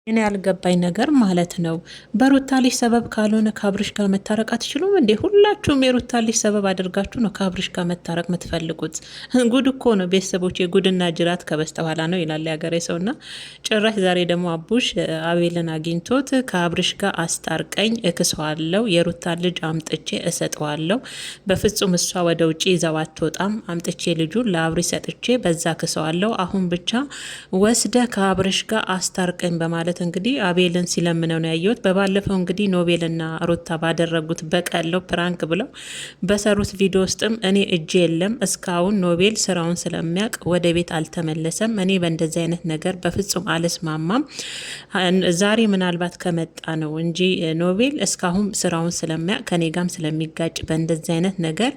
እኔ ያልገባኝ ነገር ማለት ነው በሩታ ልጅ ሰበብ ካልሆነ ከአብርሽ ጋር መታረቅ አትችሉም እንዴ? ሁላችሁም የሩታ ልጅ ሰበብ አድርጋችሁ ነው ከአብርሽ ጋር መታረቅ የምትፈልጉት። ጉድ እኮ ነው ቤተሰቦች፣ የጉድና ጅራት ከበስተኋላ ነው ይላል ያገሬ ሰውና፣ ጭራሽ ዛሬ ደግሞ አቡሽ አቤልን አግኝቶት ከአብርሽ ጋር አስታርቀኝ፣ እክሰዋለሁ፣ የሩታ ልጅ አምጥቼ እሰጠዋለሁ፣ በፍጹም እሷ ወደ ውጭ ይዘው አትወጣም፣ አምጥቼ ልጁን ለአብርሽ ሰጥቼ በዛ ክሰዋለሁ፣ አሁን ብቻ ወስደ ከአብርሽ ጋር አስታርቀኝ በማለት እንግዲህ አቤልን ሲለምነው ነው ያየሁት። በባለፈው እንግዲህ ኖቤልና ሩታ ባደረጉት በቀለው ፕራንክ ብለው በሰሩት ቪዲዮ ውስጥም እኔ እጄ የለም እስካሁን ኖቤል ስራውን ስለሚያውቅ ወደ ቤት አልተመለሰም፣ እኔ በእንደዚህ አይነት ነገር በፍጹም አልስማማም፣ ዛሬ ምናልባት ከመጣ ነው እንጂ ኖቤል እስካሁን ስራውን ስለሚያውቅ ከኔ ጋም ስለሚጋጭ በእንደዚህ አይነት ነገር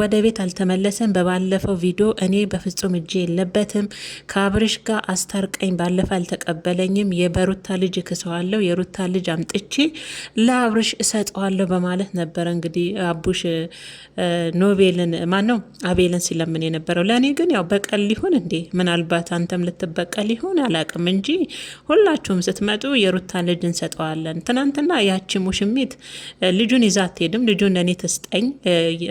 ወደ ቤት አልተመለሰም። በባለፈው ቪዲዮ እኔ በፍጹም እጄ የለበትም ከአብርሽ ጋር አስታርቀኝ ባለፈ አልተቀበለኝም የበሩታ ልጅ ክሰዋለሁ የሩታ ልጅ አምጥቼ ለአብርሽ እሰጠዋለሁ በማለት ነበረ እንግዲህ አቡሽ ኖቤልን ነው አቤልን ሲለምን የነበረው። ለእኔ ግን ያው በቀል ሊሆን እንዴ ምናልባት አንተም ልትበቀል ሊሆን አላቅም እንጂ ሁላችሁም ስትመጡ የሩታ ልጅ እንሰጠዋለን። ትናንትና ያቺ ሙሽሚት ልጁን ይዛ አትሄድም፣ ልጁን ለእኔ ትስጠኝ፣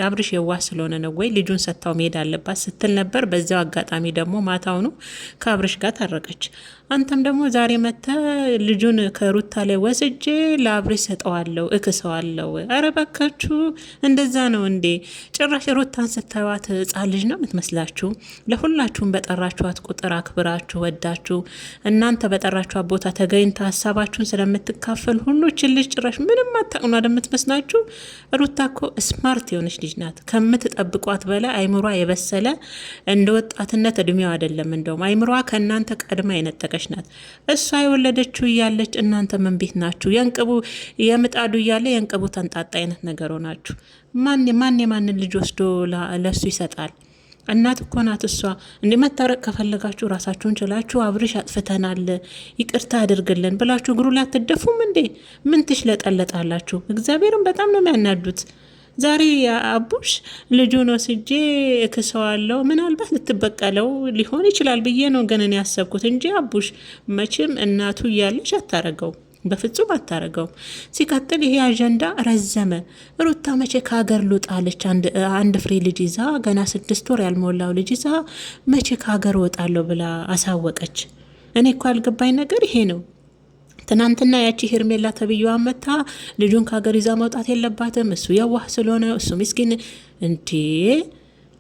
አብርሽ የዋህ ስለሆነ ነው ወይ ልጁን ሰጥታው መሄድ አለባት ስትል ነበር። በዚያው አጋጣሚ ደግሞ ማታውኑ ከአብርሽ ጋር ታረቀች። አንተም ደግሞ ዛሬ መተ ልጁን ከሩታ ላይ ወስጄ ለአብርሽ ሰጠዋለሁ እክሰዋለሁ። አረ በካችሁ እንደዛ ነው እንዴ? ጭራሽ ሩታን ስታዩት ሕፃን ልጅ ነው የምትመስላችሁ። ለሁላችሁም በጠራችኋት ቁጥር አክብራችሁ ወዳችሁ እናንተ በጠራችኋት ቦታ ተገኝታ ሀሳባችሁን ስለምትካፈል ሁሉ ልጅ ጭራሽ ምንም አታውቅም እንደምትመስላችሁ። ሩታ እኮ ስማርት የሆነች ልጅ ናት ከምትጠብቋት በላይ አይምሯ የበሰለ እንደ ወጣትነት እድሜዋ አይደለም፣ እንደውም አይምሯ ከእናንተ ቀድማ የነጠቀች ናት። እሷ የወለደችው እያለች እናንተ ምን ቤት ናችሁ? የእንቅቡ የምጣዱ እያለ የእንቅቡ ተንጣጣ አይነት ነገር ሆናችሁ። ማን የማንን ልጅ ወስዶ ለሱ ይሰጣል? እናት እኮ ናት እሷ። እንደ መታረቅ ከፈለጋችሁ ራሳችሁን ችላችሁ አብርሽ አጥፍተናል ይቅርታ አድርግልን ብላችሁ እግሩ ላይ አትደፉም እንዴ? ምን ትሽለጠለጣላችሁ? እግዚአብሔርን በጣም ነው የሚያናዱት። ዛሬ አቡሽ ልጁን ወስጄ እክሰዋለሁ ምናልባት ልትበቀለው ሊሆን ይችላል ብዬ ነው ግን እኔ ያሰብኩት እንጂ አቡሽ መቼም እናቱ እያለች አታረገው፣ በፍጹም አታረገው። ሲቀጥል ይሄ አጀንዳ ረዘመ። ሩታ መቼ ከሀገር ልውጣለች? አንድ ፍሬ ልጅ ይዛ ገና 6 ወር ያልሞላው ልጅ ይዛ መቼ ከሀገር ወጣለሁ ብላ አሳወቀች? እኔ እኮ ያልገባኝ ነገር ይሄ ነው። ትናንትና ያቺ ሄርሜላ ተብዬዋ መታ ልጁን ከሀገር ይዛ መውጣት የለባትም እሱ የዋህ ስለሆነ እሱ ምስኪን እንዴ!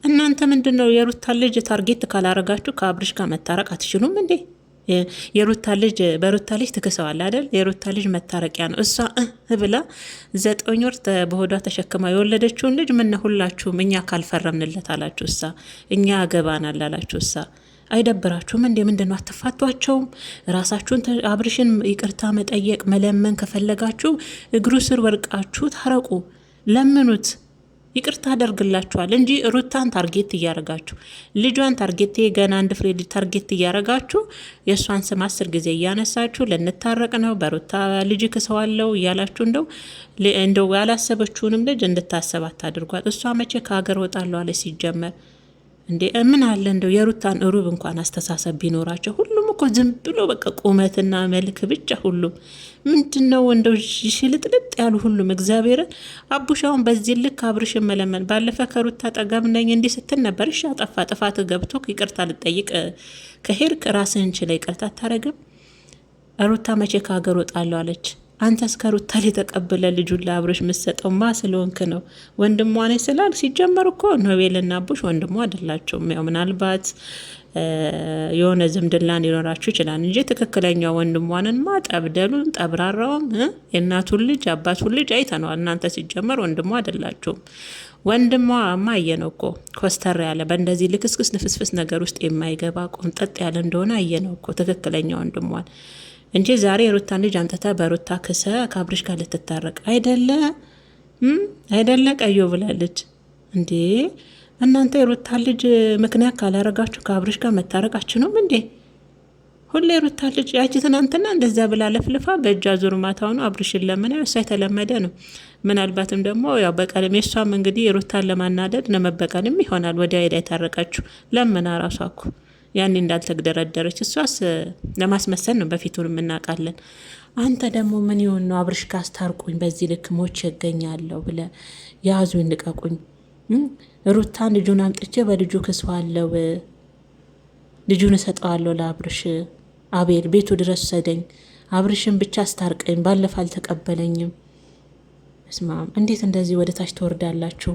እናንተ ምንድን ነው የሩታ ልጅ ታርጌት ካላረጋችሁ ከአብርሽ ጋር መታረቅ አትችሉም እንዴ? የሩታ ልጅ በሩታ ልጅ ትክሰዋል አይደል? የሩታ ልጅ መታረቂያ ነው። እሷ ብላ 9 ወር በሆዷ ተሸክማ የወለደችውን ልጅ ምን ሁላችሁም እኛ ካልፈረምንለት አላችሁ እሳ፣ እኛ አገባናል አላችሁ እሳ። አይደብራችሁም እንዴ? ምንድነው አትፋቷቸውም? ራሳችሁን አብርሽን ይቅርታ መጠየቅ መለመን ከፈለጋችሁ እግሩ ስር ወርቃችሁ ታረቁ፣ ለምኑት፣ ይቅርታ አደርግላችኋል እንጂ ሩታን ታርጌት እያረጋችሁ ልጇን ታርጌት ገና አንድ ፍሬ ልጅ ታርጌት እያረጋችሁ የእሷን ስም 10 ጊዜ እያነሳችሁ ልንታረቅ ነው በሩታ ልጅ ክሰዋለው እያላችሁ እንደው ያላሰበችውንም ልጅ እንድታሰብ አታድርጓት። እሷ መቼ ከሀገር ወጣለሁ አለ ሲጀመር እንዴ? ምን አለ እንደው የሩታን ሩብ እንኳን አስተሳሰብ ቢኖራቸው። ሁሉም እኮ ዝም ብሎ በቃ ቁመትና መልክ ብቻ ሁሉም ምንድነው እንደው ሽልጥልጥ ያሉ ሁሉም። እግዚአብሔርን አቡሻውን በዚህ ልክ አብርሽን መለመን። ባለፈ ከሩታ ጠገብ ነኝ እንዲህ ስትል ነበር። እሺ አጠፋ ጥፋት ገብቶ ይቅርታ ልጠይቅ ከሄድክ ራስህን ችለ ይቅርታ አታረግም? ሩታ መቼ ከሀገር ወጣለሁ አለች? አንተ እስከ ሩታ ላይ ተቀብለ ልጁን ለአብርሽ ምሰጠው ማ ስለሆንክ ነው? ወንድሟ ነኝ ስላል ሲጀመር እኮ ኖቤልና አቡሽ ወንድሟ አይደላቸውም። ያው ምናልባት የሆነ ዝምድናን ሊኖራችሁ ይችላል እንጂ ትክክለኛው ወንድሟንማ ጠብደሉን ጠብራራውም የእናቱን ልጅ አባቱን ልጅ አይተነዋል። እናንተ ሲጀመር ወንድሟ አይደላችሁም። ወንድሟ አየነው እኮ ኮስተር ያለ በእንደዚህ ልክስክስ ንፍስፍስ ነገር ውስጥ የማይገባ ቆንጠጥ ያለ እንደሆነ አየነው እኮ ትክክለኛ ወንድሟን እንጂ ዛሬ የሩታን ልጅ አንተታ በሩታ ክሰ ከአብርሽ ጋር ልትታረቅ አይደለ ቀዮ ብላለች እንዴ? እናንተ የሩታን ልጅ ምክንያት ካላረጋችሁ ከአብርሽ ጋር መታረቃችሁ እንዴ? ሁሌ የሩታን ልጅ ያቺ ትናንትና እንደዛ ብላ ለፍልፋ በእጃ ዙር ማታው ነው አብርሽን ለምን እሷ የተለመደ ነው። ምናልባትም ደግሞ ያው በቀለም የሷም እንግዲህ የሩታን ለማናደድ ለመበቀልም ይሆናል ወዲያ ሄዳ የታረቀችው ለምን ራሷ እኮ ያኔ እንዳልተግደረደረች። እሷስ ለማስመሰል ነው፣ በፊቱን የምናውቃለን። አንተ ደግሞ ምን ይሆን ነው አብርሽ ጋር አስታርቁኝ፣ በዚህ ልክ ሞቼ እገኛለሁ ብለ ያዙኝ ልቀቁኝ። ሩታን ልጁን አምጥቼ በልጁ ክሰዋለሁ፣ ልጁን እሰጠዋለሁ ለአብርሽ። አቤል ቤቱ ድረስ ሰደኝ፣ አብርሽን ብቻ አስታርቀኝ፣ ባለፈ አልተቀበለኝም። እስማም እንዴት እንደዚህ ወደ ታች ትወርዳላችሁ?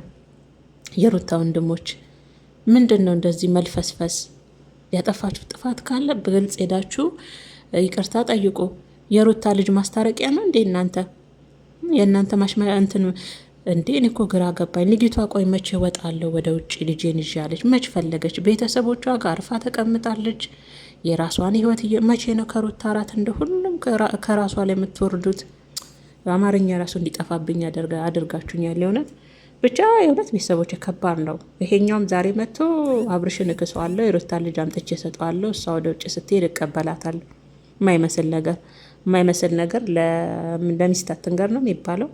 የሩታ ወንድሞች ምንድን ነው እንደዚህ መልፈስፈስ? ያጠፋችሁ ጥፋት ካለ በግልጽ ሄዳችሁ ይቅርታ ጠይቁ። የሩታ ልጅ ማስታረቂያ ነው እንዴ እናንተ? የእናንተ ማሽማ እንትን እንዴ? እኔ እኮ ግራ ገባኝ። ልጅቷ ቆይ መቼ እወጣለሁ ወደ ውጭ ልጄን ይዣለች? መች ፈለገች? ቤተሰቦቿ ጋር አርፋ ተቀምጣለች። የራሷን ህይወት መቼ ነው ከሩታ አራት እንደ ሁሉም ከራሷ ላይ የምትወርዱት? በአማርኛ ራሱ እንዲጠፋብኝ አድርጋችሁኛል። የእውነት ብቻ የእውነት ቤተሰቦች ከባድ ነው። ይሄኛውም ዛሬ መጥቶ አብርሽን እክሰዋለሁ፣ የሩታ ልጅ አምጥቼ እሰጠዋለሁ፣ እሷ ወደ ውጭ ስትሄድ እቀበላታለሁ። የማይመስል ነገር ለሚስት አትንገር ነው የሚባለው።